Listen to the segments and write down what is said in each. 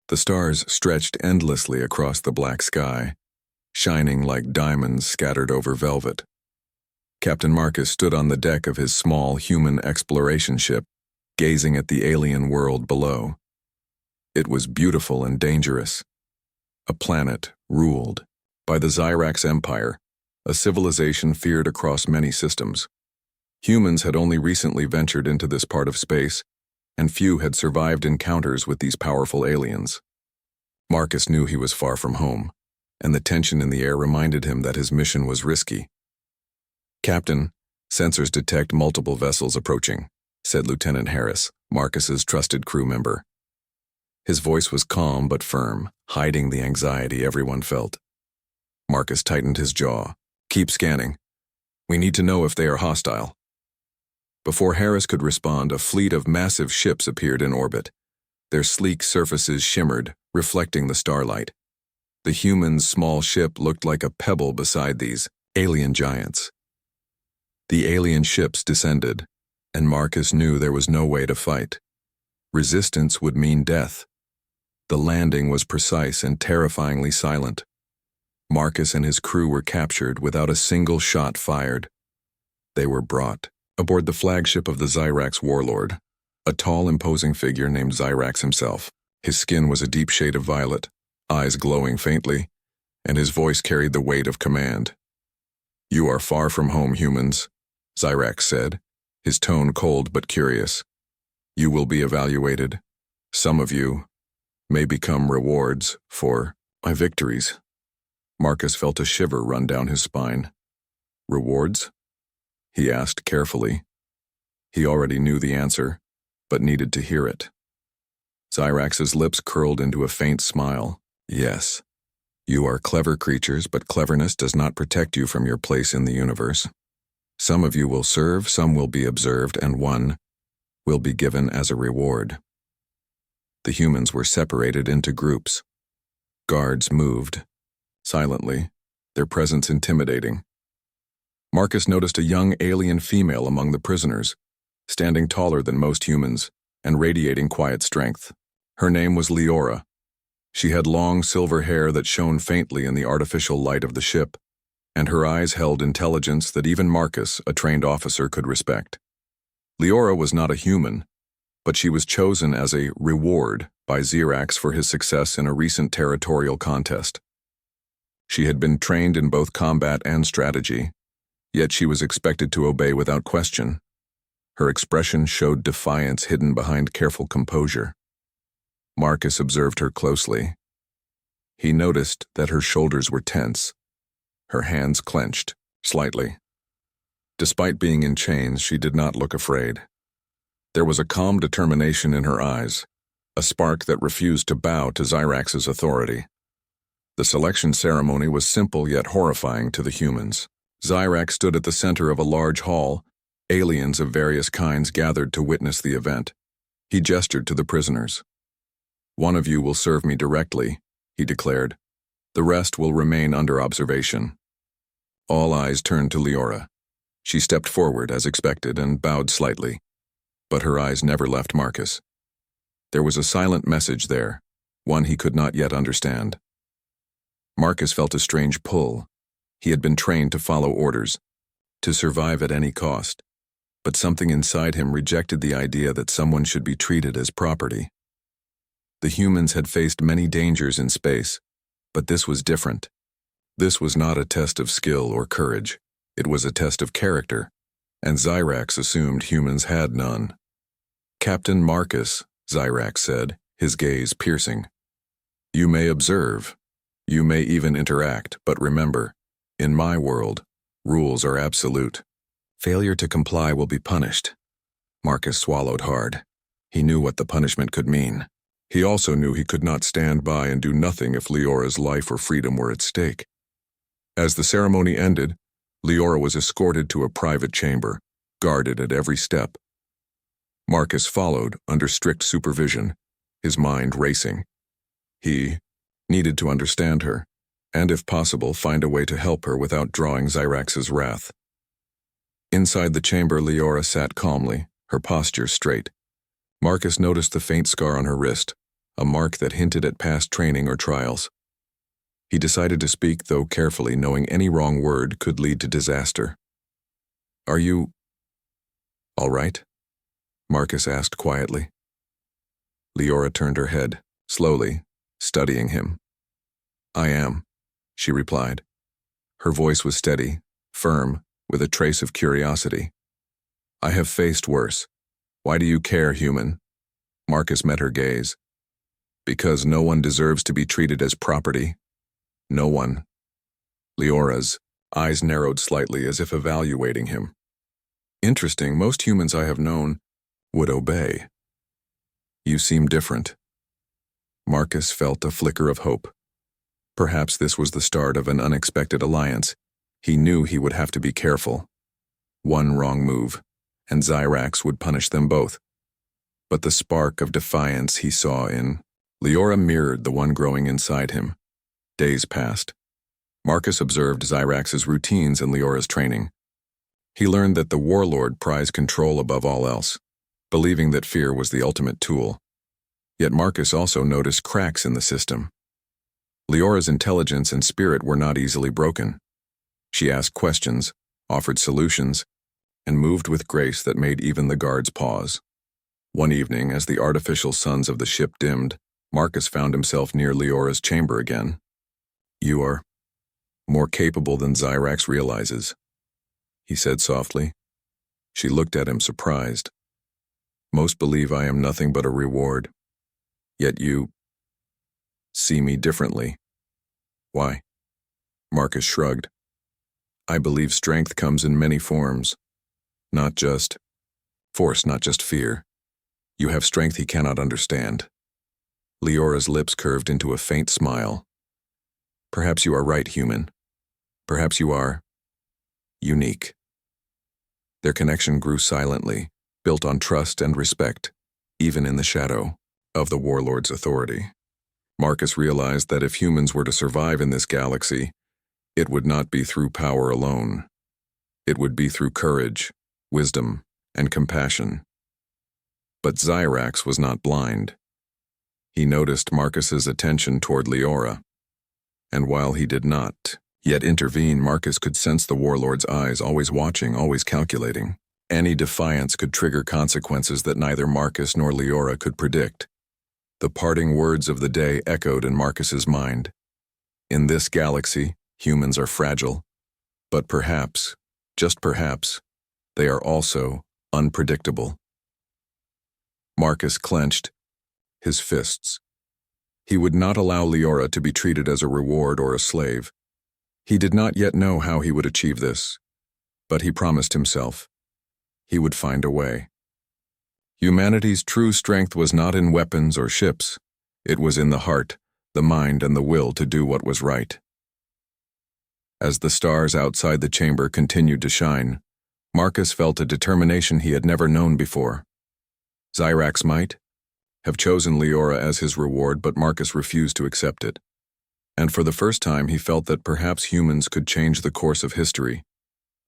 The stars stretched endlessly across the black sky, shining like diamonds scattered over velvet. Captain Marcus stood on the deck of his small human exploration ship, gazing at the alien world below. It was beautiful and dangerous. A planet ruled by the Xyrax Empire, a civilization feared across many systems. Humans had only recently ventured into this part of space, and few had survived encounters with these powerful aliens. Marcus knew he was far from home, and the tension in the air reminded him that his mission was risky. "Captain, sensors detect multiple vessels approaching," said Lieutenant Harris, Marcus's trusted crew member. His voice was calm but firm, hiding the anxiety everyone felt. Marcus tightened his jaw. "Keep scanning. We need to know if they are hostile." Before Harris could respond, a fleet of massive ships appeared in orbit. Their sleek surfaces shimmered, reflecting the starlight. The humans' small ship looked like a pebble beside these alien giants. The alien ships descended, and Marcus knew there was no way to fight. Resistance would mean death. The landing was precise and terrifyingly silent. Marcus and his crew were captured without a single shot fired. They were brought aboard the flagship of the Xyrax warlord, a tall, imposing figure named Xyrax himself. His skin was a deep shade of violet, eyes glowing faintly, and his voice carried the weight of command. "You are far from home, humans," Xyrax said, his tone cold but curious. "You will be evaluated. Some of you may become rewards for my victories." Marcus felt a shiver run down his spine. "Rewards?" he asked carefully. He already knew the answer, but needed to hear it. Xyrax's lips curled into a faint smile. "Yes, you are clever creatures, but cleverness does not protect you from your place in the universe. Some of you will serve, some will be observed, and one will be given as a reward." The humans were separated into groups. Guards moved, silently, their presence intimidating. Marcus noticed a young alien female among the prisoners, standing taller than most humans and radiating quiet strength. Her name was Leora. She had long silver hair that shone faintly in the artificial light of the ship, and her eyes held intelligence that even Marcus, a trained officer, could respect. Leora was not a human, but she was chosen as a reward by Xyrax for his success in a recent territorial contest. She had been trained in both combat and strategy, yet she was expected to obey without question. Her expression showed defiance hidden behind careful composure. Marcus observed her closely. He noticed that her shoulders were tense, her hands clenched, slightly. Despite being in chains, she did not look afraid. There was a calm determination in her eyes, a spark that refused to bow to Xyrax's authority. The selection ceremony was simple yet horrifying to the humans. Xyrax stood at the center of a large hall. Aliens of various kinds gathered to witness the event. He gestured to the prisoners. "One of you will serve me directly," he declared. "The rest will remain under observation." All eyes turned to Leora. She stepped forward as expected and bowed slightly, but her eyes never left Marcus. There was a silent message there, one he could not yet understand. Marcus felt a strange pull. He had been trained to follow orders, to survive at any cost, but something inside him rejected the idea that someone should be treated as property. The humans had faced many dangers in space, but this was different. This was not a test of skill or courage. It was a test of character, and Xyrax assumed humans had none. "Captain Marcus," Xyrax said, his gaze piercing. "You may observe. You may even interact, but remember, in my world, rules are absolute. Failure to comply will be punished." Marcus swallowed hard. He knew what the punishment could mean. He also knew he could not stand by and do nothing if Leora's life or freedom were at stake. As the ceremony ended, Leora was escorted to a private chamber, guarded at every step. Marcus followed under strict supervision, his mind racing. He needed to understand her, and if possible, find a way to help her without drawing Xyrax's wrath. Inside the chamber, Leora sat calmly, her posture straight. Marcus noticed the faint scar on her wrist, a mark that hinted at past training or trials. He decided to speak, though carefully, knowing any wrong word could lead to disaster. "Are you all right?" Marcus asked quietly. Leora turned her head, slowly, studying him. "I am," she replied. Her voice was steady, firm, with a trace of curiosity. "I have faced worse. Why do you care, human?" Marcus met her gaze. "Because no one deserves to be treated as property. No one." Leora's eyes narrowed slightly as if evaluating him. "Interesting, most humans I have known would obey. You seem different." Marcus felt a flicker of hope. Perhaps this was the start of an unexpected alliance. He knew he would have to be careful. One wrong move, and Xyrax would punish them both. But the spark of defiance he saw in Leora mirrored the one growing inside him. Days passed. Marcus observed Xyrax's routines and Leora's training. He learned that the warlord prized control above all else, believing that fear was the ultimate tool. Yet Marcus also noticed cracks in the system. Leora's intelligence and spirit were not easily broken. She asked questions, offered solutions, and moved with grace that made even the guards pause. One evening, as the artificial suns of the ship dimmed, Marcus found himself near Leora's chamber again. "You are more capable than Xyrax realizes," he said softly. She looked at him surprised. "Most believe I am nothing but a reward. Yet you see me differently." "Why?" Marcus shrugged. "I believe strength comes in many forms. Not just force, not just fear. You have strength he cannot understand." Leora's lips curved into a faint smile. "Perhaps you are right, human. Perhaps you are unique." Their connection grew silently, built on trust and respect, even in the shadow of the warlord's authority. Marcus realized that if humans were to survive in this galaxy, it would not be through power alone. It would be through courage, wisdom, and compassion. But Xyrax was not blind. He noticed Marcus's attention toward Leora. And while he did not yet intervene, Marcus could sense the warlord's eyes, always watching, always calculating. Any defiance could trigger consequences that neither Marcus nor Leora could predict. The parting words of the day echoed in Marcus's mind. In this galaxy, humans are fragile, but perhaps, just perhaps, they are also unpredictable. Marcus clenched his fists. He would not allow Leora to be treated as a reward or a slave. He did not yet know how he would achieve this, but he promised himself he would find a way. Humanity's true strength was not in weapons or ships. It was in the heart, the mind, and the will to do what was right. As the stars outside the chamber continued to shine, Marcus felt a determination he had never known before. Xyrax might have chosen Leora as his reward, but Marcus refused to accept it. And for the first time, he felt that perhaps humans could change the course of history,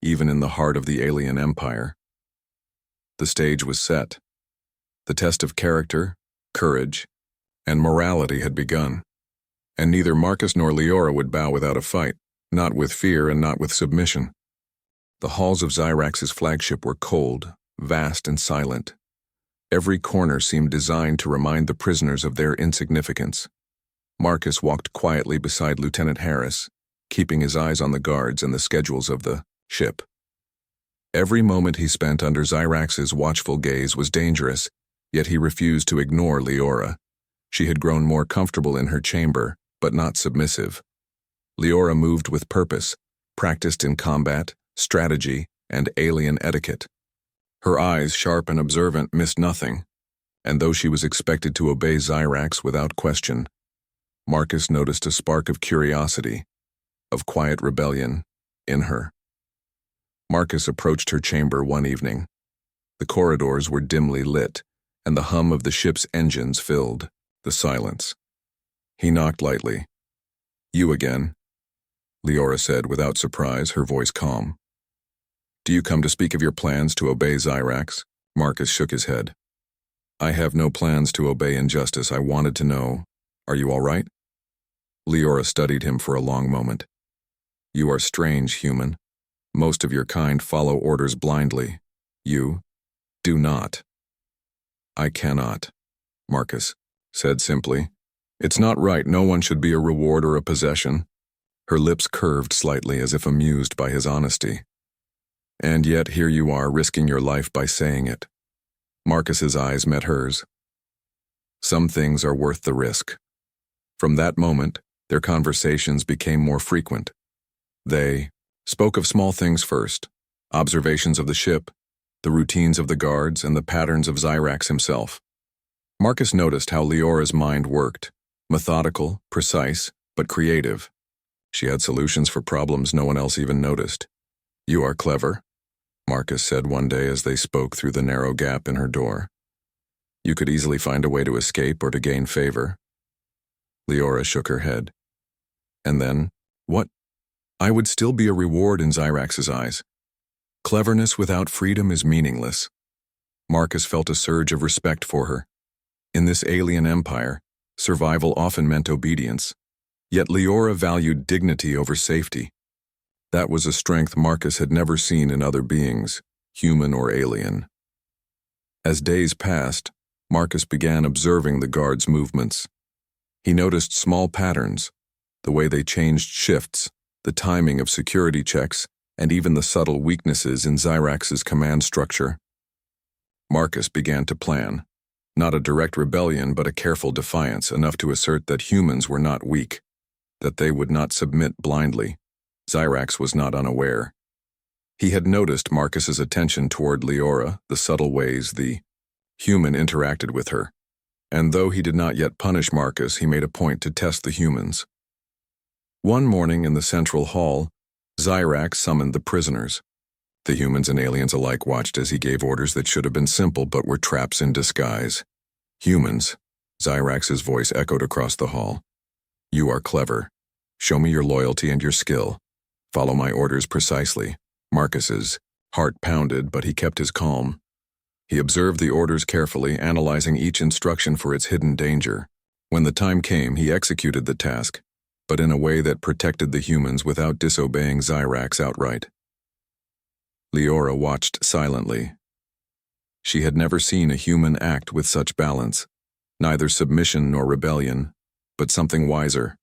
even in the heart of the alien empire. The stage was set. The test of character, courage, and morality had begun. And neither Marcus nor Leora would bow without a fight, not with fear and not with submission. The halls of Xyrax's flagship were cold, vast, and silent. Every corner seemed designed to remind the prisoners of their insignificance. Marcus walked quietly beside Lieutenant Harris, keeping his eyes on the guards and the schedules of the ship. Every moment he spent under Xyrax's watchful gaze was dangerous, yet he refused to ignore Leora. She had grown more comfortable in her chamber, but not submissive. Leora moved with purpose, practiced in combat, strategy, and alien etiquette. Her eyes, sharp and observant, missed nothing, and though she was expected to obey Xyrax without question, Marcus noticed a spark of curiosity, of quiet rebellion, in her. Marcus approached her chamber one evening. The corridors were dimly lit, and the hum of the ship's engines filled the silence. He knocked lightly. "You again," Leora said without surprise, her voice calm. "Do you come to speak of your plans to obey Xyrax?" Marcus shook his head. I have no plans to obey injustice. I wanted to know, are you all right? Leora studied him for a long moment. You are strange, human. Most of your kind follow orders blindly. You do not. I cannot, Marcus said simply. It's not right. No one should be a reward or a possession. Her lips curved slightly as if amused by his honesty. And yet here you are, risking your life by saying it. Marcus's eyes met hers. Some things are worth the risk. From that moment, their conversations became more frequent. They spoke of small things first, observations of the ship, the routines of the guards, and the patterns of Xyrax himself. Marcus noticed how Leora's mind worked, methodical, precise, but creative. She had solutions for problems no one else even noticed. You are clever, Marcus said one day as they spoke through the narrow gap in her door. You could easily find a way to escape or to gain favor. Leora shook her head. And then, what? I would still be a reward in Xyrax's eyes. Cleverness without freedom is meaningless. Marcus felt a surge of respect for her. In this alien empire, survival often meant obedience. Yet Leora valued dignity over safety. That was a strength Marcus had never seen in other beings, human or alien. As days passed, Marcus began observing the guards' movements. He noticed small patterns, the way they changed shifts, the timing of security checks, and even the subtle weaknesses in Xyrax's command structure. Marcus began to plan, not a direct rebellion but a careful defiance, enough to assert that humans were not weak, that they would not submit blindly. Xyrax was not unaware. He had noticed Marcus's attention toward Leora, the subtle ways the human interacted with her, and though he did not yet punish Marcus, he made a point to test the humans. One morning in the central hall, Xyrax summoned the prisoners. The humans and aliens alike watched as he gave orders that should have been simple but were traps in disguise. Humans, Xyrax's voice echoed across the hall. You are clever. Show me your loyalty and your skill. Follow my orders precisely. Marcus's heart pounded, but he kept his calm. He observed the orders carefully, analyzing each instruction for its hidden danger. When the time came, he executed the task, but in a way that protected the humans without disobeying Xyrax outright. Leora watched silently. She had never seen a human act with such balance, neither submission nor rebellion, but something wiser,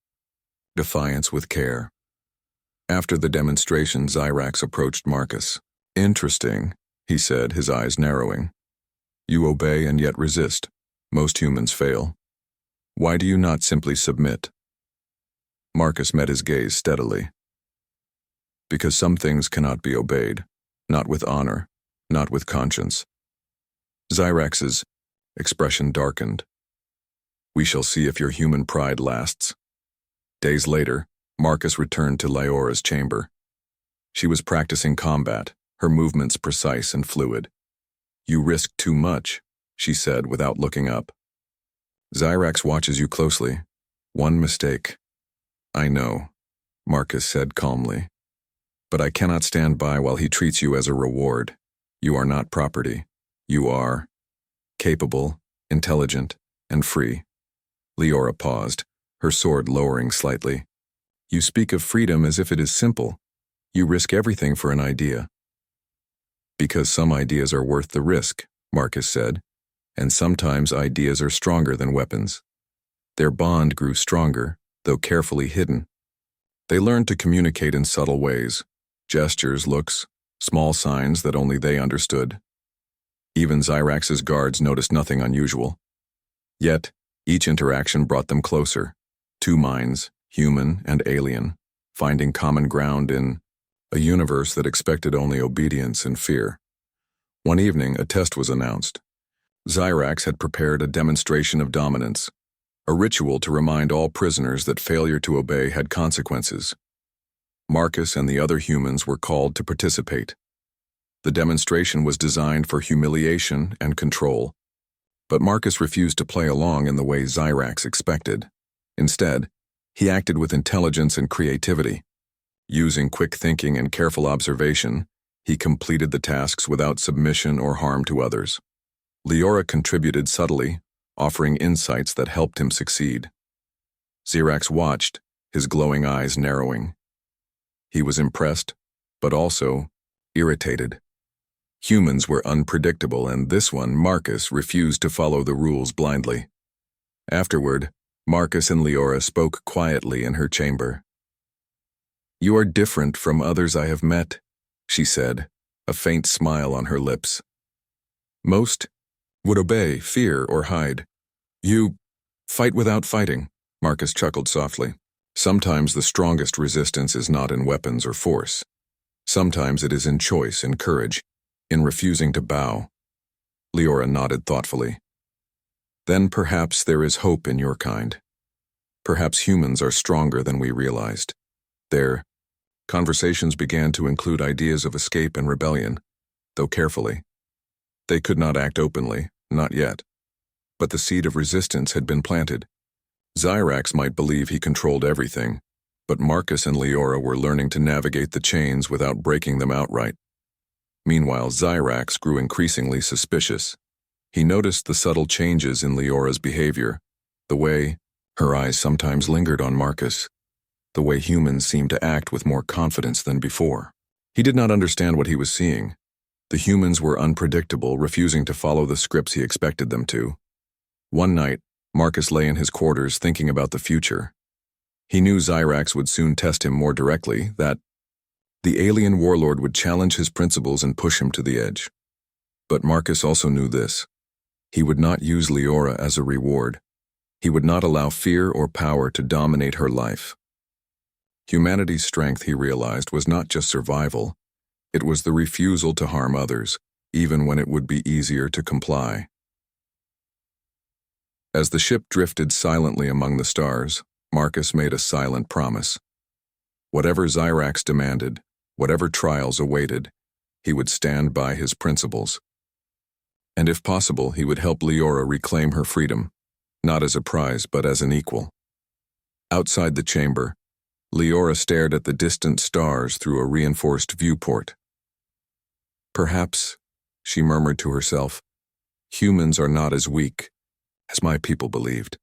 defiance with care. After the demonstration, Xyrax approached Marcus. Interesting, he said, his eyes narrowing. You obey and yet resist. Most humans fail. Why do you not simply submit? Marcus met his gaze steadily. Because some things cannot be obeyed, not with honor, not with conscience. Xyrax's expression darkened. We shall see if your human pride lasts. Days later, Marcus returned to Leora's chamber. She was practicing combat, her movements precise and fluid. You risk too much, she said without looking up. Xyrax watches you closely. One mistake. I know, Marcus said calmly. But I cannot stand by while he treats you as a reward. You are not property. You are capable, intelligent, and free. Leora paused, her sword lowering slightly. You speak of freedom as if it is simple. You risk everything for an idea. Because some ideas are worth the risk, Marcus said, and sometimes ideas are stronger than weapons. Their bond grew stronger, though carefully hidden. They learned to communicate in subtle ways, gestures, looks, small signs that only they understood. Even Xyrax's guards noticed nothing unusual. Yet, each interaction brought them closer. Two minds, human and alien, finding common ground in a universe that expected only obedience and fear. One evening, a test was announced. Xyrax had prepared a demonstration of dominance, a ritual to remind all prisoners that failure to obey had consequences. Marcus and the other humans were called to participate. The demonstration was designed for humiliation and control, but Marcus refused to play along in the way Xyrax expected. Instead, he acted with intelligence and creativity. Using quick thinking and careful observation, he completed the tasks without submission or harm to others. Leora contributed subtly, offering insights that helped him succeed. Xerax watched, his glowing eyes narrowing. He was impressed, but also irritated. Humans were unpredictable, and this one, Marcus, refused to follow the rules blindly. Afterward, Marcus and Leora spoke quietly in her chamber. "You are different from others I have met," she said, a faint smile on her lips. "Most would obey, fear, or hide. You fight without fighting," Marcus chuckled softly. "Sometimes the strongest resistance is not in weapons or force. Sometimes it is in choice and courage, in refusing to bow." Leora nodded thoughtfully. "Then perhaps there is hope in your kind. Perhaps humans are stronger than we realized." Their conversations began to include ideas of escape and rebellion, though carefully. They could not act openly, not yet. But the seed of resistance had been planted. Xerax might believe he controlled everything, but Marcus and Leora were learning to navigate the chains without breaking them outright. Meanwhile, Xerax grew increasingly suspicious. He noticed the subtle changes in Leora's behavior, the way her eyes sometimes lingered on Marcus, the way humans seemed to act with more confidence than before. He did not understand what he was seeing. The humans were unpredictable, refusing to follow the scripts he expected them to. One night, Marcus lay in his quarters thinking about the future. He knew Xerax would soon test him more directly, that the alien warlord would challenge his principles and push him to the edge. But Marcus also knew this. He would not use Leora as a reward. He would not allow fear or power to dominate her life. Humanity's strength, he realized, was not just survival. It was the refusal to harm others, even when it would be easier to comply. As the ship drifted silently among the stars, Marcus made a silent promise. Whatever Xerax demanded, whatever trials awaited, he would stand by his principles. And if possible, he would help Leora reclaim her freedom, not as a prize but as an equal. Outside the chamber, Leora stared at the distant stars through a reinforced viewport. "Perhaps," she murmured to herself, "humans are not as weak as my people believed.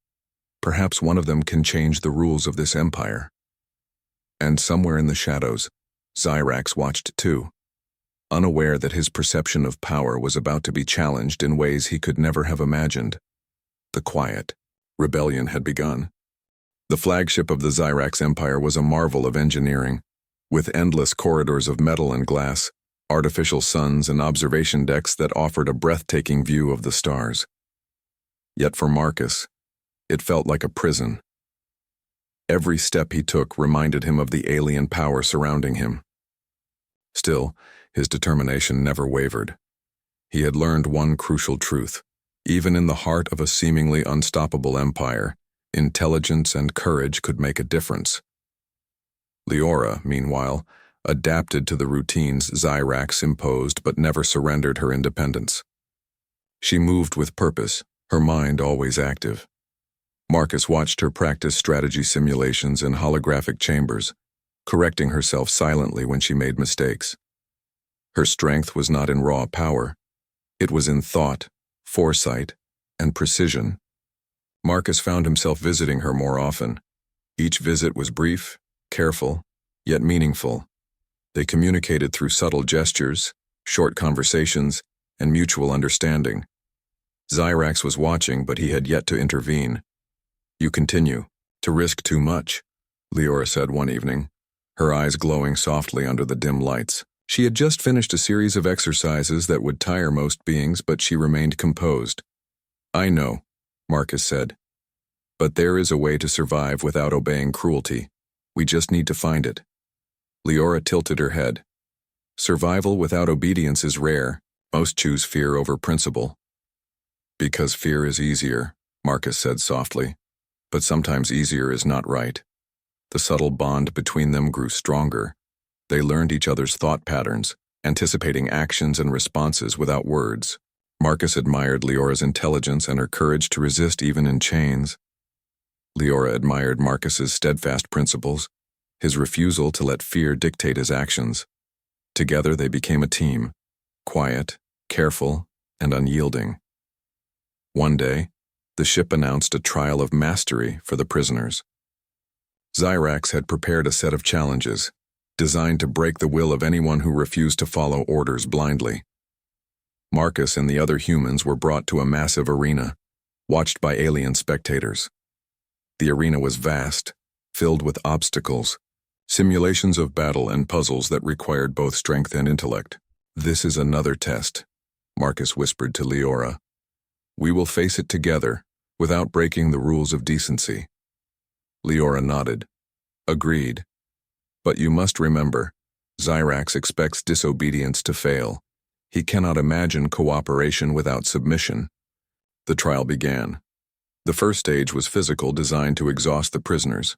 Perhaps one of them can change the rules of this empire." And somewhere in the shadows, Xerax watched too, unaware that his perception of power was about to be challenged in ways he could never have imagined. The quiet rebellion had begun. The flagship of the Xerax Empire was a marvel of engineering, with endless corridors of metal and glass, artificial suns and observation decks that offered a breathtaking view of the stars. Yet for Marcus, it felt like a prison. Every step he took reminded him of the alien power surrounding him. Still, his determination never wavered. He had learned one crucial truth. Even in the heart of a seemingly unstoppable empire, intelligence and courage could make a difference. Leora, meanwhile, adapted to the routines Xerax imposed but never surrendered her independence. She moved with purpose, her mind always active. Marcus watched her practice strategy simulations in holographic chambers, correcting herself silently when she made mistakes. Her strength was not in raw power. It was in thought, foresight, and precision. Marcus found himself visiting her more often. Each visit was brief, careful, yet meaningful. They communicated through subtle gestures, short conversations, and mutual understanding. Xerax was watching, but he had yet to intervene. "You continue to risk too much," Leora said one evening, her eyes glowing softly under the dim lights. She had just finished a series of exercises that would tire most beings, but she remained composed. "I know," Marcus said, "but there is a way to survive without obeying cruelty. We just need to find it." Leora tilted her head. "Survival without obedience is rare. Most choose fear over principle." "Because fear is easier," Marcus said softly. "But sometimes easier is not right." The subtle bond between them grew stronger. They learned each other's thought patterns, anticipating actions and responses without words. Marcus admired Leora's intelligence and her courage to resist even in chains. Leora admired Marcus's steadfast principles, his refusal to let fear dictate his actions. Together they became a team, quiet, careful, and unyielding. One day, the ship announced a trial of mastery for the prisoners. Xyrax had prepared a set of challenges, designed to break the will of anyone who refused to follow orders blindly. Marcus and the other humans were brought to a massive arena, watched by alien spectators. The arena was vast, filled with obstacles, simulations of battle and puzzles that required both strength and intellect. "This is another test," Marcus whispered to Leora. "We will face it together, without breaking the rules of decency." Leora nodded. "Agreed. But you must remember, Xyrax expects disobedience to fail. He cannot imagine cooperation without submission." The trial began. The first stage was physical, designed to exhaust the prisoners.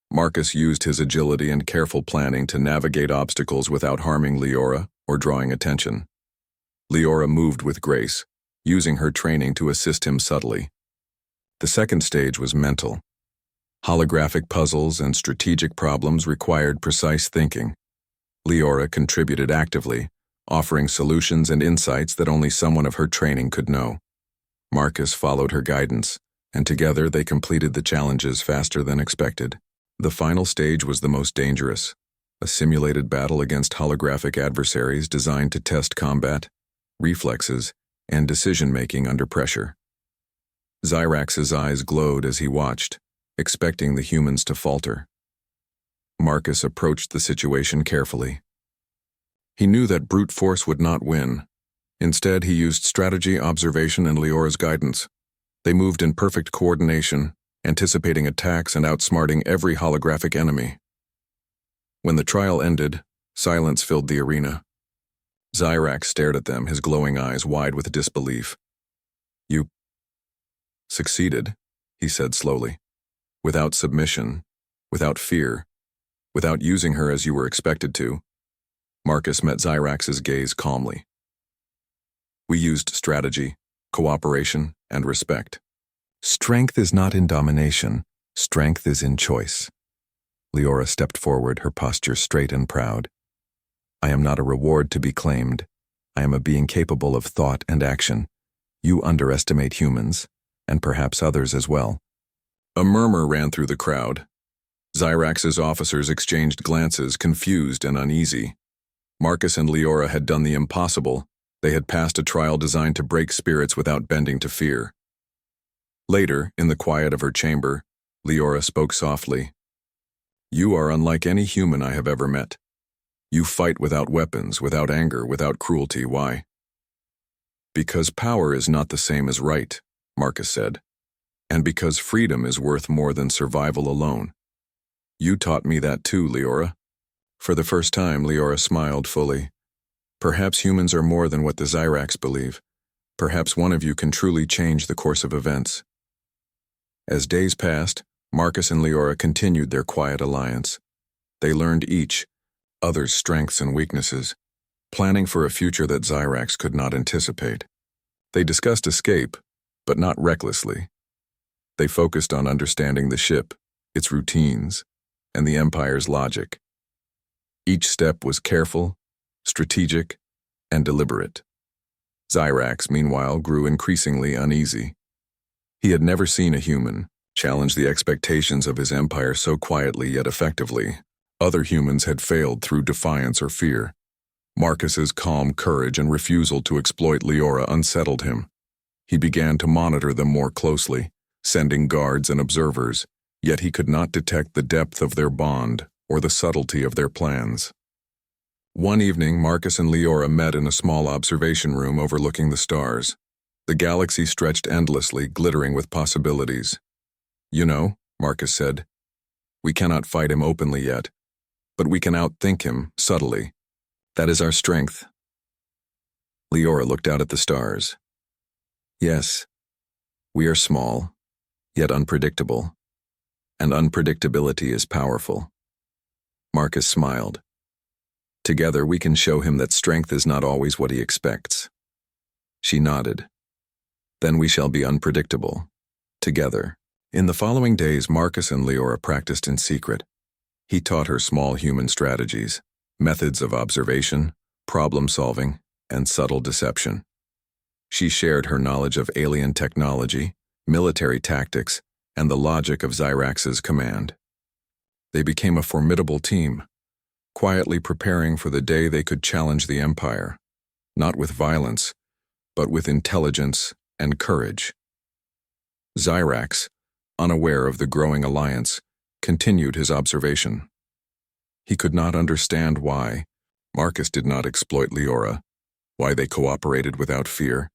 Marcus used his agility and careful planning to navigate obstacles without harming Leora or drawing attention. Leora moved with grace, using her training to assist him subtly. The second stage was mental. Holographic puzzles and strategic problems required precise thinking. Leora contributed actively, offering solutions and insights that only someone of her training could know. Marcus followed her guidance, and together they completed the challenges faster than expected. The final stage was the most dangerous, a simulated battle against holographic adversaries designed to test combat, reflexes, and decision-making under pressure. Xyrax's eyes glowed as he watched, expecting the humans to falter. Marcus approached the situation carefully. He knew that brute force would not win. Instead, he used strategy, observation, and Leora's guidance. They moved in perfect coordination, anticipating attacks and outsmarting every holographic enemy. When the trial ended, silence filled the arena. Xyrax stared at them, his glowing eyes wide with disbelief. "You succeeded," he said slowly. "Without submission, without fear, without using her as you were expected to." Marcus met Xyrax's gaze calmly. "We used strategy, cooperation, and respect. Strength is not in domination, strength is in choice." Leora stepped forward, her posture straight and proud. "I am not a reward to be claimed. I am a being capable of thought and action. You underestimate humans, and perhaps others as well." A murmur ran through the crowd. Xyrax's officers exchanged glances, confused and uneasy. Marcus and Leora had done the impossible. They had passed a trial designed to break spirits without bending to fear. Later, in the quiet of her chamber, Leora spoke softly. "You are unlike any human I have ever met. You fight without weapons, without anger, without cruelty. Why?" "Because power is not the same as right," Marcus said. "And because freedom is worth more than survival alone. You taught me that too, Leora." For the first time, Leora smiled fully. "Perhaps humans are more than what the Xyrax believe. Perhaps one of you can truly change the course of events." As days passed, Marcus and Leora continued their quiet alliance. They learned each other's strengths and weaknesses, planning for a future that Xyrax could not anticipate. They discussed escape, but not recklessly. They focused on understanding the ship, its routines, and the Empire's logic. Each step was careful, strategic, and deliberate. Xyrax, meanwhile, grew increasingly uneasy. He had never seen a human challenge the expectations of his empire so quietly yet effectively. Other humans had failed through defiance or fear. Marcus's calm courage and refusal to exploit Leora unsettled him. He began to monitor them more closely, sending guards and observers, yet he could not detect the depth of their bond or the subtlety of their plans. One evening, Marcus and Leora met in a small observation room overlooking the stars. The galaxy stretched endlessly, glittering with possibilities. "You know," Marcus said, "we cannot fight him openly yet, but we can outthink him subtly. That is our strength." Leora looked out at the stars. "Yes, we are small, yet unpredictable, and unpredictability is powerful." Marcus smiled. "Together we can show him that strength is not always what he expects." She nodded. "Then we shall be unpredictable, together." In the following days, Marcus and Leora practiced in secret. He taught her small human strategies, methods of observation, problem-solving, and subtle deception. She shared her knowledge of alien technology, military tactics, and the logic of Zyrax's command. They became a formidable team, quietly preparing for the day they could challenge the Empire, not with violence, but with intelligence and courage. Zyrax, unaware of the growing alliance, continued his observation. He could not understand why Marcus did not exploit Leora, why they cooperated without fear,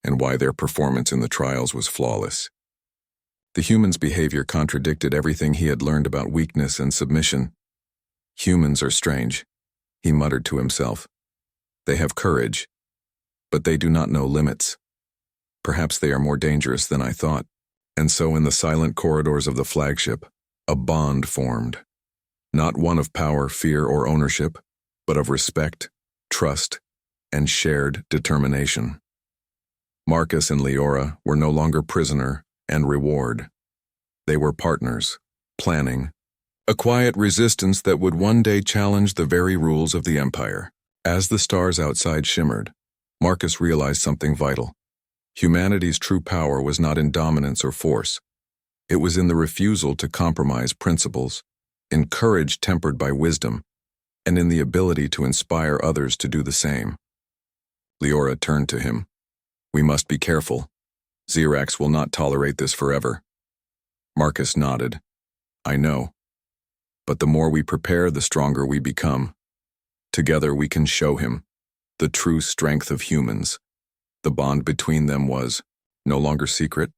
and why their performance in the trials was flawless. The humans' behavior contradicted everything he had learned about weakness and submission. Humans are strange, he muttered to himself. They have courage, but they do not know limits. Perhaps they are more dangerous than I thought. And so in the silent corridors of the flagship, a bond formed. Not one of power, fear, or ownership, but of respect, trust, and shared determination. Marcus and Leora were no longer prisoner and reward. They were partners, planning a quiet resistance that would one day challenge the very rules of the Empire. As the stars outside shimmered, Marcus realized something vital. Humanity's true power was not in dominance or force. It was in the refusal to compromise principles, in courage tempered by wisdom, and in the ability to inspire others to do the same. Leora turned to him. We must be careful. Zyrax will not tolerate this forever. Marcus nodded. I know. But the more we prepare, the stronger we become. Together we can show him the true strength of humans. The bond between them was no longer secret.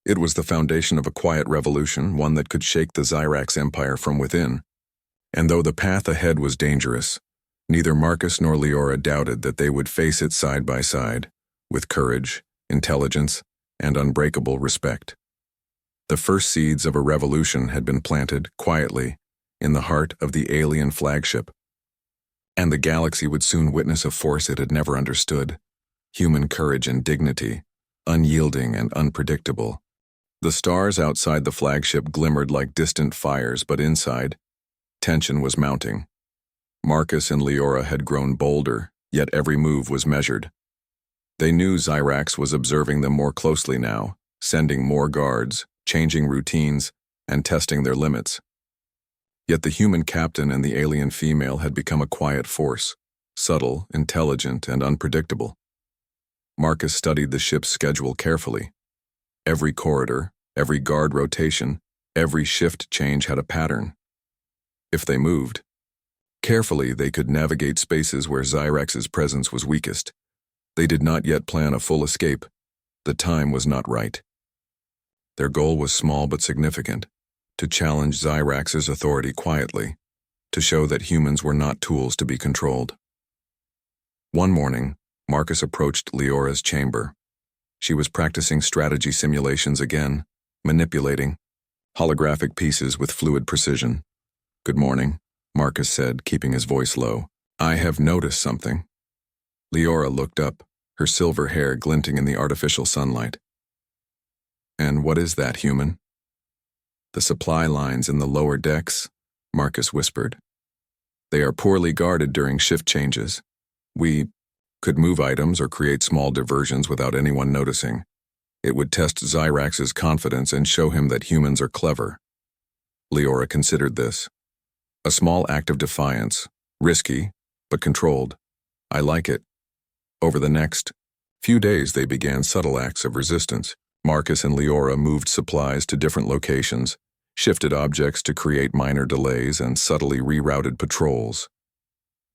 It was the foundation of a quiet revolution, one that could shake the Zyrax Empire from within. And though the path ahead was dangerous, neither Marcus nor Leora doubted that they would face it side by side, with courage, intelligence, and unbreakable respect. The first seeds of a revolution had been planted, quietly, in the heart of the alien flagship. And the galaxy would soon witness a force it had never understood. Human courage and dignity, unyielding and unpredictable. The stars outside the flagship glimmered like distant fires, but inside, tension was mounting. Marcus and Leora had grown bolder, yet every move was measured. They knew Zyrax was observing them more closely now, sending more guards, changing routines, and testing their limits. Yet the human captain and the alien female had become a quiet force, subtle, intelligent, and unpredictable. Marcus studied the ship's schedule carefully. Every corridor, every guard rotation, every shift change had a pattern. If they moved carefully, they could navigate spaces where Zyrax's presence was weakest. They did not yet plan a full escape. The time was not right. Their goal was small but significant, to challenge Zyrax's authority quietly, to show that humans were not tools to be controlled. One morning, Marcus approached Leora's chamber. She was practicing strategy simulations again, manipulating holographic pieces with fluid precision. Good morning, Marcus said, keeping his voice low. I have noticed something. Leora looked up, her silver hair glinting in the artificial sunlight. And what is that, human? The supply lines in the lower decks, Marcus whispered. They are poorly guarded during shift changes. We could move items or create small diversions without anyone noticing. It would test Zyrax's confidence and show him that humans are clever. Leora considered this. A small act of defiance, risky, but controlled. I like it. Over the next few days, they began subtle acts of resistance. Marcus and Leora moved supplies to different locations, shifted objects to create minor delays, and subtly rerouted patrols.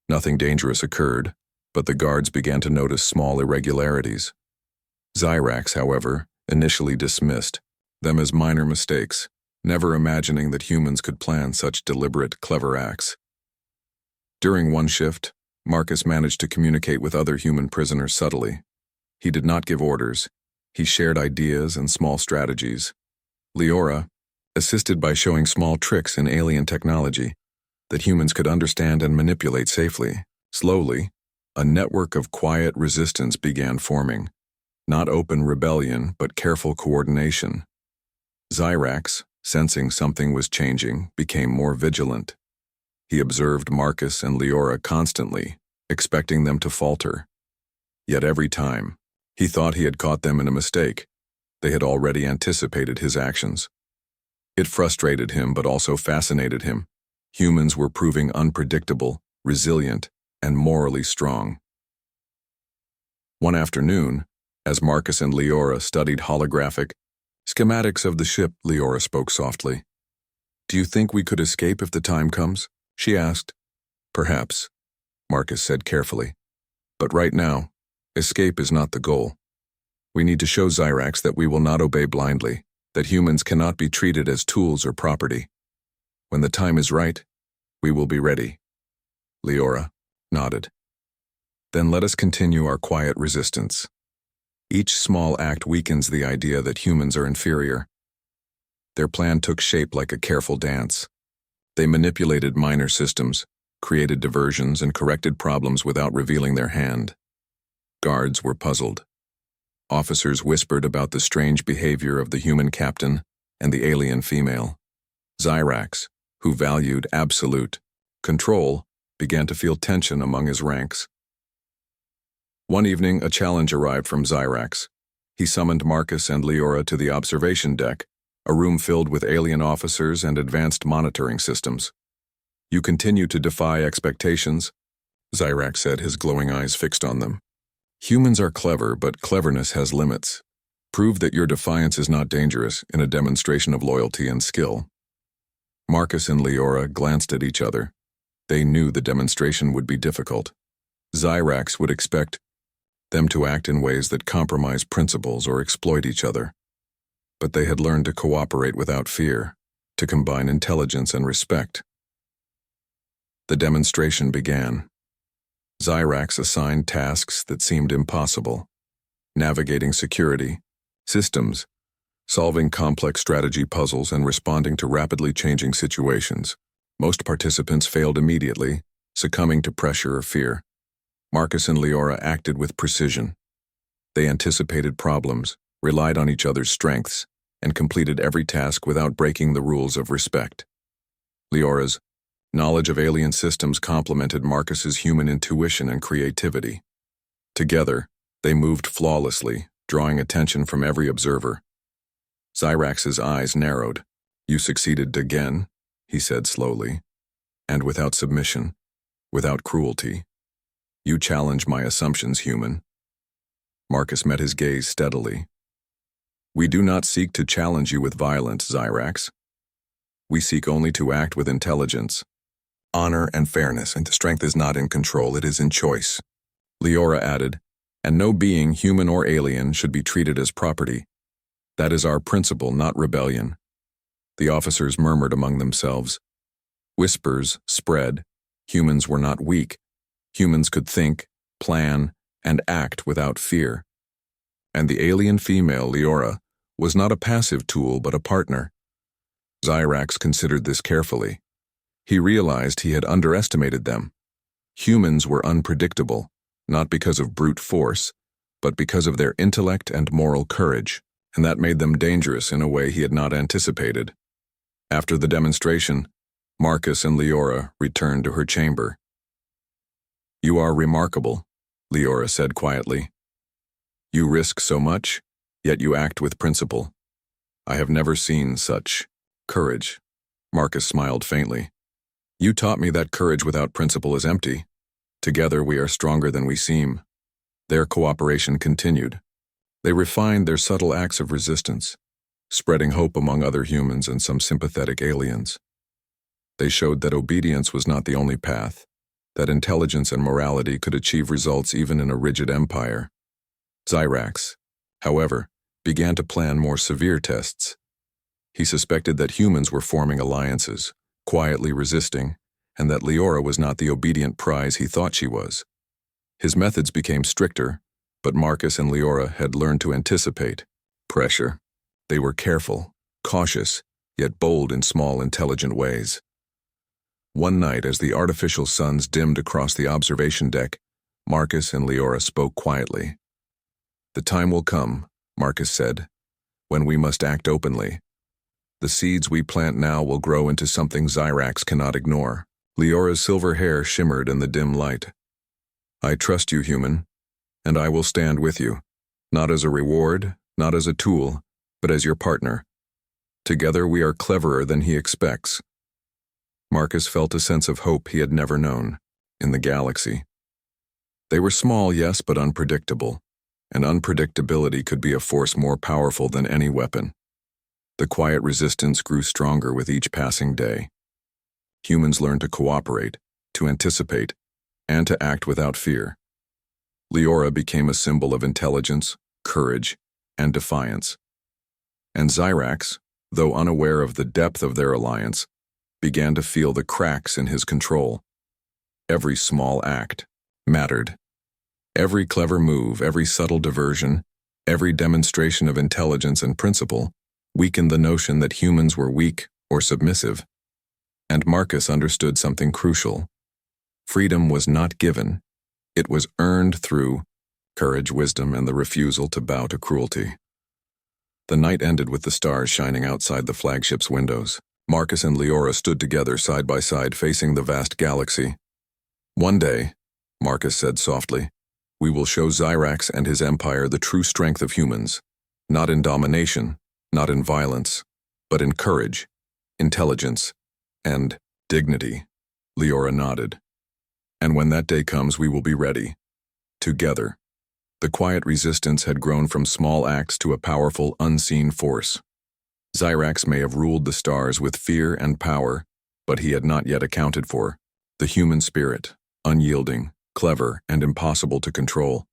Nothing dangerous occurred, but the guards began to notice small irregularities. Zyrax, however, initially dismissed them as minor mistakes, never imagining that humans could plan such deliberate, clever acts. During one shift, Marcus managed to communicate with other human prisoners subtly. He did not give orders. He shared ideas and small strategies. Leora, assisted by showing small tricks in alien technology that humans could understand and manipulate safely. Slowly, a network of quiet resistance began forming. Not open rebellion, but careful coordination. Zyrax, sensing something was changing, became more vigilant. He observed Marcus and Leora constantly, expecting them to falter. Yet every time, He thought he had caught them in a mistake. They had already anticipated his actions. It frustrated him but also fascinated him. Humans were proving unpredictable, resilient, and morally strong. One afternoon, as Marcus and Leora studied holographic schematics of the ship, Leora spoke softly. "Do you think we could escape if the time comes?" she asked. "Perhaps," Marcus said carefully. "But right now, escape is not the goal. We need to show Xyrax that we will not obey blindly, that humans cannot be treated as tools or property. When the time is right, we will be ready." Leora nodded. "Then let us continue our quiet resistance. Each small act weakens the idea that humans are inferior." Their plan took shape like a careful dance. They manipulated minor systems, created diversions, and corrected problems without revealing their hand. Guards were puzzled. Officers whispered about the strange behavior of the human captain and the alien female. Xyrax, who valued absolute control, began to feel tension among his ranks. One evening, a challenge arrived from Xyrax. He summoned Marcus and Leora to the observation deck, a room filled with alien officers and advanced monitoring systems. "You continue to defy expectations," Xyrax said, his glowing eyes fixed on them. "Humans are clever, but cleverness has limits. Prove that your defiance is not dangerous in a demonstration of loyalty and skill." Marcus and Leora glanced at each other. They knew the demonstration would be difficult. Xyrax would expect them to act in ways that compromise principles or exploit each other. But they had learned to cooperate without fear, to combine intelligence and respect. The demonstration began. Xyrax assigned tasks that seemed impossible: navigating security systems, solving complex strategy puzzles, and responding to rapidly changing situations. Most participants failed immediately, succumbing to pressure or fear. Marcus and Leora acted with precision. They anticipated problems, relied on each other's strengths, and completed every task without breaking the rules of respect. Leora's knowledge of alien systems complemented Marcus's human intuition and creativity. Together, they moved flawlessly, drawing attention from every observer. Xyrax's eyes narrowed. "You succeeded again," he said slowly, "and without submission, without cruelty. You challenge my assumptions, human." Marcus met his gaze steadily. "We do not seek to challenge you with violence, Xyrax. We seek only to act with intelligence, honor, and fairness, and the strength is not in control, it is in choice." Leora added, "And no being, human or alien, should be treated as property. That is our principle, not rebellion." The officers murmured among themselves. Whispers spread. Humans were not weak. Humans could think, plan, and act without fear. And the alien female, Leora, was not a passive tool but a partner. Xyrax considered this carefully. He realized he had underestimated them. Humans were unpredictable, not because of brute force, but because of their intellect and moral courage, and that made them dangerous in a way he had not anticipated. After the demonstration, Marcus and Leora returned to her chamber. "You are remarkable," Leora said quietly. "You risk so much, yet you act with principle. I have never seen such courage." Marcus smiled faintly. "You taught me that courage without principle is empty. Together we are stronger than we seem." Their cooperation continued. They refined their subtle acts of resistance, spreading hope among other humans and some sympathetic aliens. They showed that obedience was not the only path, that intelligence and morality could achieve results even in a rigid empire. Xyrax, however, began to plan more severe tests. He suspected that humans were forming alliances, quietly resisting, and that Leora was not the obedient prize he thought she was. His methods became stricter, but Marcus and Leora had learned to anticipate pressure. They were careful, cautious, yet bold in small, intelligent ways. One night, as the artificial suns dimmed across the observation deck, Marcus and Leora spoke quietly. "The time will come," Marcus said, "when we must act openly. The seeds we plant now will grow into something Xyrax cannot ignore." Leora's silver hair shimmered in the dim light. "I trust you, human, and I will stand with you. Not as a reward, not as a tool, but as your partner. Together we are cleverer than he expects. Marcus felt a sense of hope he had never known. In the galaxy. They were small, yes, but unpredictable, and unpredictability could be a force more powerful than any weapon. The quiet resistance grew stronger with each passing day. Humans learned to cooperate, to anticipate, and to act without fear. Leora became a symbol of intelligence, courage, and defiance. And Xyrax, though unaware of the depth of their alliance, began to feel the cracks in his control. Every small act mattered. Every clever move, every subtle diversion, every demonstration of intelligence and principle weakened the notion that humans were weak or submissive. And Marcus understood something crucial. Freedom was not given. It was earned through courage, wisdom, and the refusal to bow to cruelty. The night ended with the stars shining outside the flagship's windows. Marcus and Leora stood together side by side facing the vast galaxy. One day, Marcus said softly, we will show Xyrax and his empire the true strength of humans, not in domination, not in violence, but in courage, intelligence, and dignity. Leora nodded. And when that day comes, we will be ready. Together. The quiet resistance had grown from small acts to a powerful, unseen force. Xyrax may have ruled the stars with fear and power, but he had not yet accounted for the human spirit, unyielding, clever, and impossible to control.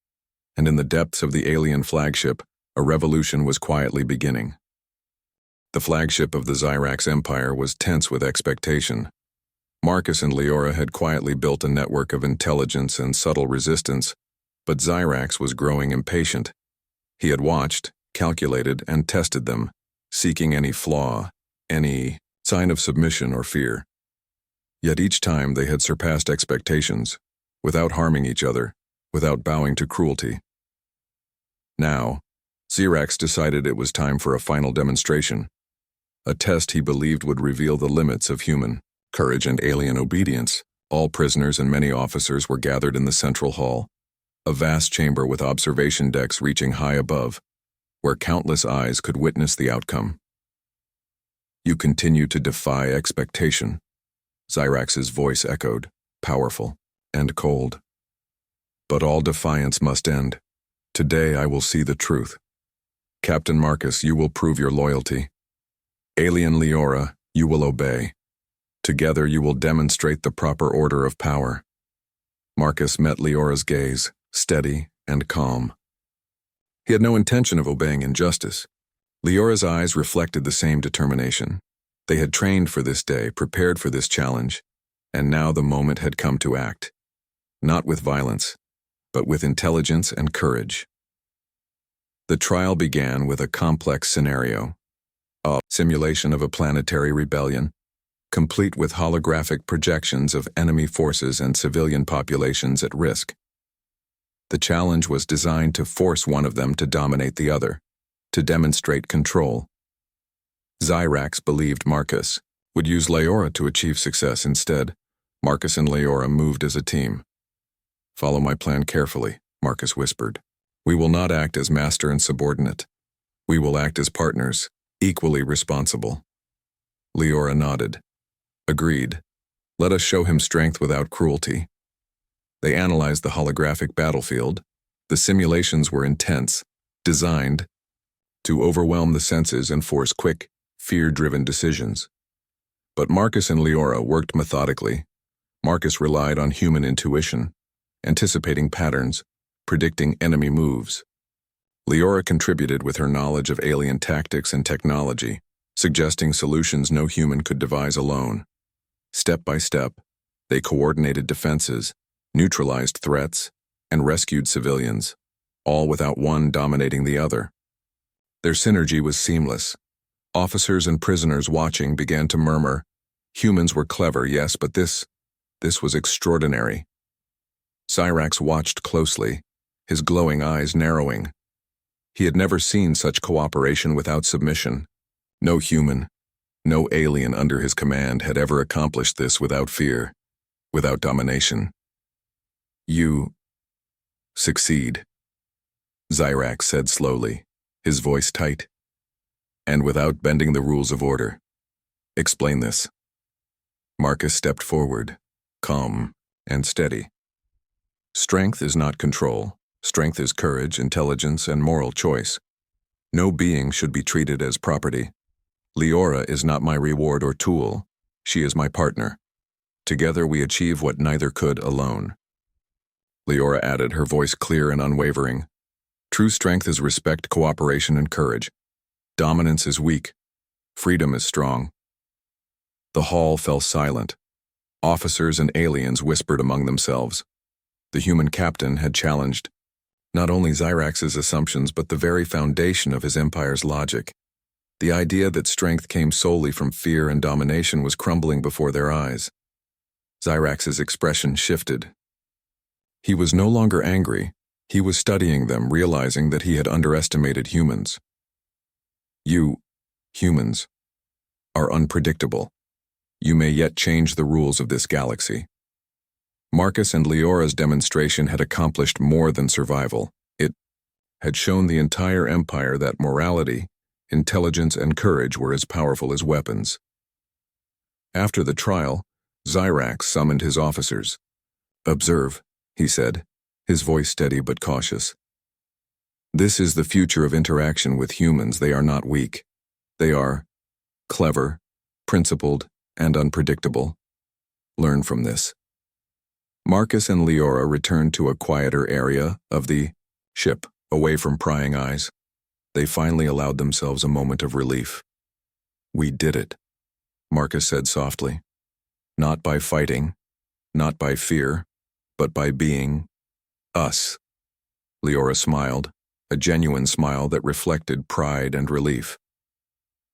And in the depths of the alien flagship, a revolution was quietly beginning. The flagship of the Xyrax Empire was tense with expectation. Marcus and Leora had quietly built a network of intelligence and subtle resistance, but Xyrax was growing impatient. He had watched, calculated, and tested them, seeking any flaw, any sign of submission or fear. Yet each time they had surpassed expectations, without harming each other, without bowing to cruelty. Now, Xyrax decided it was time for a final demonstration, a test he believed would reveal the limits of human courage and alien obedience. All prisoners and many officers were gathered in the central hall, a vast chamber with observation decks reaching high above, where countless eyes could witness the outcome. You continue to defy expectation. Xyrax's voice echoed, powerful and cold. But all defiance must end. Today I will see the truth. Captain Marcus, you will prove your loyalty. Alien Leora, you will obey. Together you will demonstrate the proper order of power. Marcus met Leora's gaze, steady and calm. He had no intention of obeying injustice. Leora's eyes reflected the same determination. They had trained for this day, prepared for this challenge, and now the moment had come to act. Not with violence, but with intelligence and courage. The trial began with a complex scenario, a simulation of a planetary rebellion, complete with holographic projections of enemy forces and civilian populations at risk. The challenge was designed to force one of them to dominate the other, to demonstrate control. Xyrax believed Marcus would use Leora to achieve success. Instead, Marcus and Leora moved as a team. Follow my plan carefully, Marcus whispered. We will not act as master and subordinate. We will act as partners, equally responsible. Leora nodded. Agreed. Let us show him strength without cruelty. They analyzed the holographic battlefield. The simulations were intense, designed to overwhelm the senses and force quick, fear-driven decisions. But Marcus and Leora worked methodically. Marcus relied on human intuition, anticipating patterns, predicting enemy moves. Leora contributed with her knowledge of alien tactics and technology, suggesting solutions no human could devise alone. Step by step, they coordinated defenses, neutralized threats, and rescued civilians, all without one dominating the other. Their synergy was seamless. Officers and prisoners watching began to murmur, humans were clever, yes, but this was extraordinary. Xyrax watched closely, his glowing eyes narrowing. He had never seen such cooperation without submission. No human, no alien under his command had ever accomplished this without fear, without domination. You succeed. Zyrax said slowly, his voice tight, and without bending the rules of order. Explain this. Marcus stepped forward, calm and steady. Strength is not control. Strength is courage, intelligence, and moral choice. No being should be treated as property. Leora is not my reward or tool. She is my partner. Together we achieve what neither could alone. Leora added, her voice clear and unwavering. True strength is respect, cooperation, and courage. Dominance is weak. Freedom is strong. The hall fell silent. Officers and aliens whispered among themselves. The human captain had challenged not only Zyrax's assumptions but the very foundation of his empire's logic. The idea that strength came solely from fear and domination was crumbling before their eyes. Zyrax's expression shifted. He was no longer angry. He was studying them, realizing that he had underestimated humans. You, humans, are unpredictable. You may yet change the rules of this galaxy. Marcus and Leora's demonstration had accomplished more than survival. It had shown the entire empire that morality, intelligence, and courage were as powerful as weapons. After the trial, Zyrax summoned his officers. Observe, he said, his voice steady but cautious. This is the future of interaction with humans. They are not weak. They are clever, principled, and unpredictable. Learn from this. Marcus and Leora returned to a quieter area of the ship, away from prying eyes. They finally allowed themselves a moment of relief. We did it, Marcus said softly. Not by fighting, not by fear, but by being us. Leora smiled, a genuine smile that reflected pride and relief.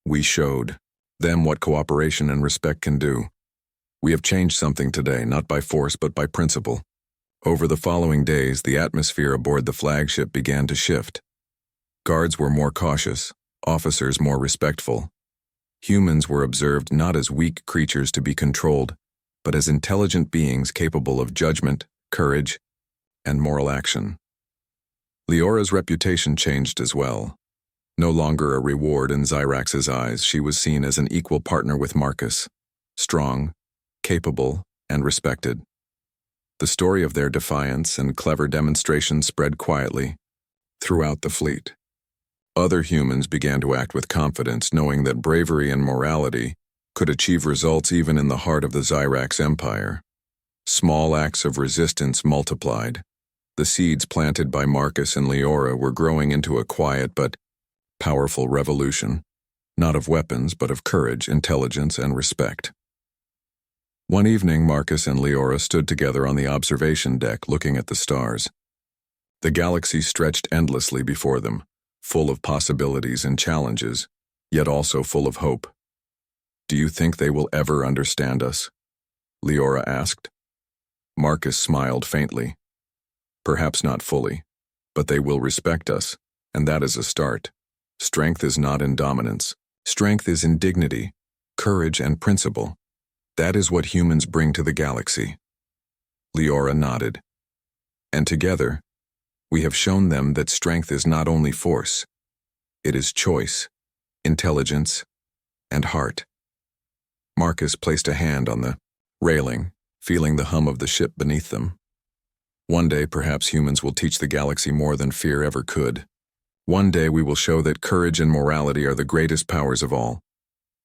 We showed them what cooperation and respect can do. We have changed something today, not by force but by principle. Over the following days, the atmosphere aboard the flagship began to shift. Guards were more cautious, officers more respectful. Humans were observed not as weak creatures to be controlled, but as intelligent beings capable of judgment, courage, and moral action. Leora's reputation changed as well. No longer a reward in Zyrax's eyes, she was seen as an equal partner with Marcus, strong, capable, and respected. The story of their defiance and clever demonstration spread quietly throughout the fleet. Other humans began to act with confidence, knowing that bravery and morality could achieve results even in the heart of the Zyrax Empire. Small acts of resistance multiplied. The seeds planted by Marcus and Leora were growing into a quiet but powerful revolution, not of weapons but of courage, intelligence, and respect. One evening, Marcus and Leora stood together on the observation deck looking at the stars. The galaxy stretched endlessly before them, full of possibilities and challenges, yet also full of hope. Do you think they will ever understand us? Leora asked. Marcus smiled faintly. Perhaps not fully, but they will respect us, and that is a start. Strength is not in dominance. Strength is in dignity, courage, and principle. That is what humans bring to the galaxy. Leora nodded. And together, we have shown them that strength is not only force. It is choice, intelligence, and heart. Marcus placed a hand on the railing, feeling the hum of the ship beneath them. One day, perhaps humans will teach the galaxy more than fear ever could. One day we will show that courage and morality are the greatest powers of all.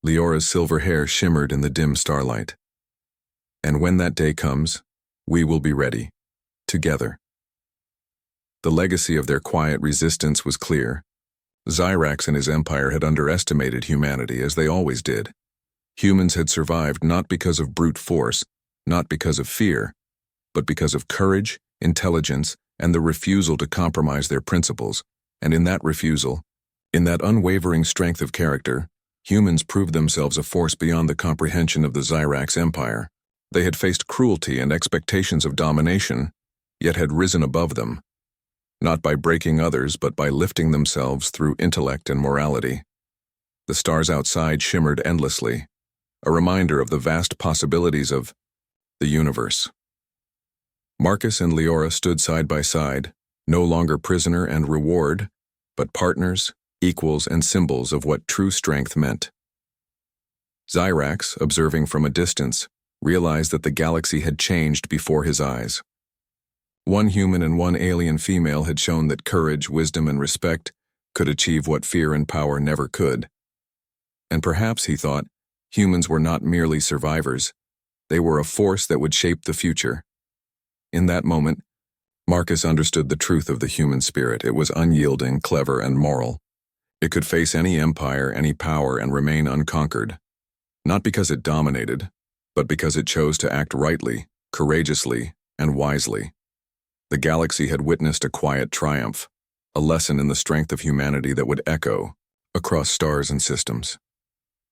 Leora's silver hair shimmered in the dim starlight. And when that day comes, we will be ready, together. The legacy of their quiet resistance was clear. Zyrax and his empire had underestimated humanity, as they always did. Humans had survived not because of brute force, not because of fear, but because of courage, intelligence, and the refusal to compromise their principles. And in that refusal, in that unwavering strength of character, humans proved themselves a force beyond the comprehension of the Zyrax Empire. They had faced cruelty and expectations of domination, yet had risen above them, not by breaking others, but by lifting themselves through intellect and morality. The stars outside shimmered endlessly, a reminder of the vast possibilities of the universe. Marcus and Leora stood side by side, no longer prisoner and reward, but partners, equals, and symbols of what true strength meant. Xyrax, observing from a distance, realized that the galaxy had changed before his eyes. One human and one alien female had shown that courage, wisdom, and respect could achieve what fear and power never could. And perhaps, he thought, humans were not merely survivors, they were a force that would shape the future. In that moment, Marcus understood the truth of the human spirit. It was unyielding, clever, and moral. It could face any empire, any power, and remain unconquered. Not because it dominated, but because it chose to act rightly, courageously, and wisely. The galaxy had witnessed a quiet triumph, a lesson in the strength of humanity that would echo across stars and systems.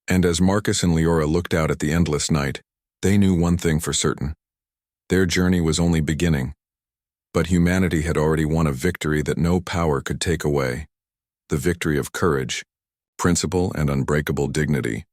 And as Marcus and Leora looked out at the endless night, they knew one thing for certain. Their journey was only beginning. But humanity had already won a victory that no power could take away. The victory of courage, principle, and unbreakable dignity.